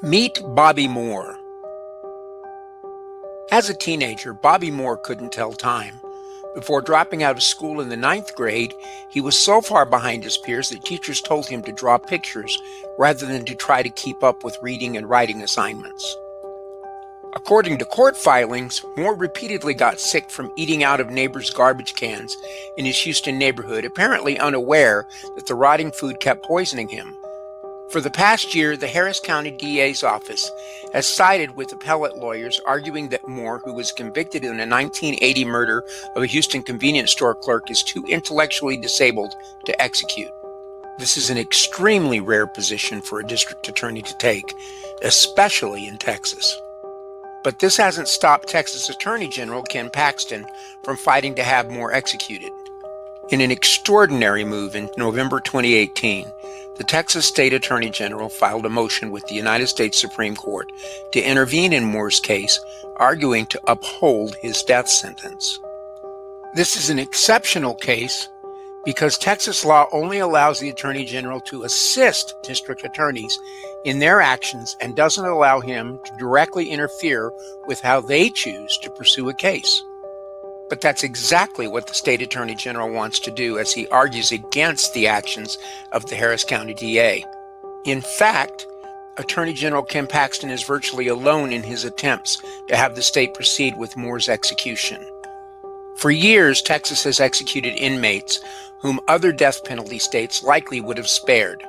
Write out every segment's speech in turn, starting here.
Meet Bobby Moore. As a teenager, Bobby Moore couldn't tell time. Before dropping out of school in the 9th grade, he was so far behind his peers that teachers told him to draw pictures rather than to try to keep up with reading and writing assignments. According to court filings, Moore repeatedly got sick from eating out of neighbors' garbage cans in his Houston neighborhood, apparently unaware that the rotting food kept poisoning him. For the past year, the Harris County DA's office has sided with appellate lawyers arguing that Moore, who was convicted in a 1980 murder of a Houston convenience store clerk, is too intellectually disabled to execute. This is an extremely rare position for a district attorney to take, especially in Texas. But this hasn't stopped Texas Attorney General Ken Paxton from fighting to have Moore executed. In an extraordinary move in November 2018, the Texas State Attorney General filed a motion with the United States Supreme Court to intervene in Moore's case, arguing to uphold his death sentence. This is an exceptional case because Texas law only allows the Attorney General to assist district attorneys in their actions and doesn't allow him to directly interfere with how they choose to pursue a case. But that's exactly what the state attorney general wants to do as he argues against the actions of the Harris County DA. In fact, Attorney General Ken Paxton is virtually alone in his attempts to have the state proceed with Moore's execution. For years, Texas has executed inmates whom other death penalty states likely would have spared.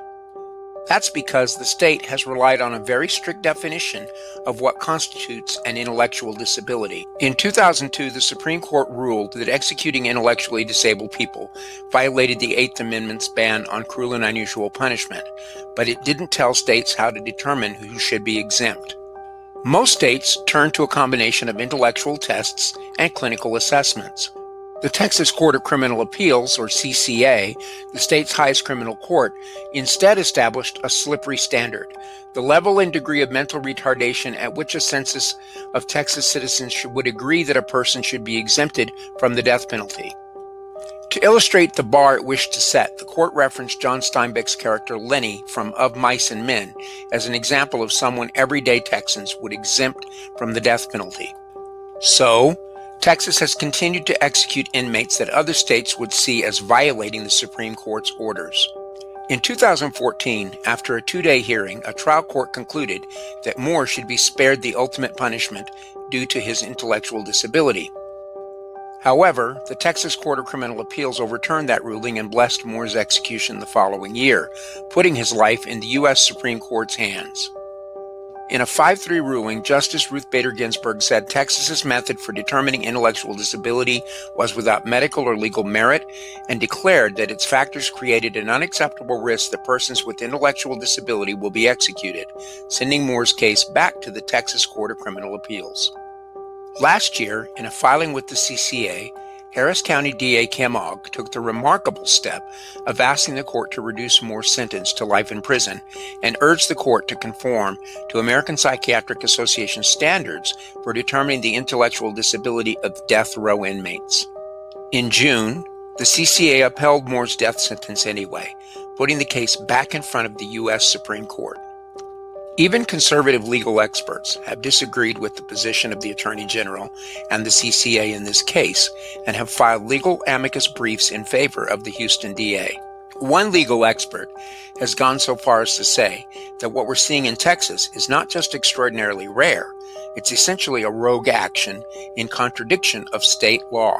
That's because the state has relied on a very strict definition of what constitutes an intellectual disability. In 2002, the Supreme Court ruled that executing intellectually disabled people violated the Eighth Amendment's ban on cruel and unusual punishment, but it didn't tell states how to determine who should be exempt. Most states turn to a combination of intellectual tests and clinical assessments. The Texas Court of Criminal Appeals, or CCA, the state's highest criminal court, instead established a slippery standard: the level and degree of mental retardation at which a census of Texas citizens would agree that a person should be exempted from the death penalty. To illustrate the bar it wished to set, the court referenced John Steinbeck's character Lenny from Of Mice and Men as an example of someone everyday Texans would exempt from the death penalty. So, Texas has continued to execute inmates that other states would see as violating the Supreme Court's orders. In 2014, after a 2-day hearing, a trial court concluded that Moore should be spared the ultimate punishment due to his intellectual disability. However, the Texas Court of Criminal Appeals overturned that ruling and blessed Moore's execution the following year, putting his life in the U.S. Supreme Court's hands. In a 5-3 ruling, Justice Ruth Bader Ginsburg said Texas's method for determining intellectual disability was without medical or legal merit and declared that its factors created an unacceptable risk that persons with intellectual disability will be executed, sending Moore's case back to the Texas Court of Criminal Appeals. Last year, in a filing with the CCA, Harris County DA Kim Ogg took the remarkable step of asking the court to reduce Moore's sentence to life in prison and urged the court to conform to American Psychiatric Association standards for determining the intellectual disability of death row inmates. In June, the CCA upheld Moore's death sentence anyway, putting the case back in front of the U.S. Supreme Court. Even conservative legal experts have disagreed with the position of the Attorney General and the CCA in this case and have filed legal amicus briefs in favor of the Houston DA. One legal expert has gone so far as to say that what we're seeing in Texas is not just extraordinarily rare, it's essentially a rogue action in contradiction of state law.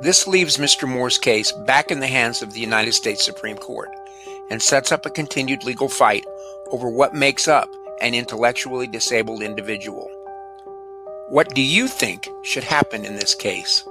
This leaves Mr. Moore's case back in the hands of the United States Supreme Court and sets up a continued legal fight over what makes up an intellectually disabled individual. What do you think should happen in this case?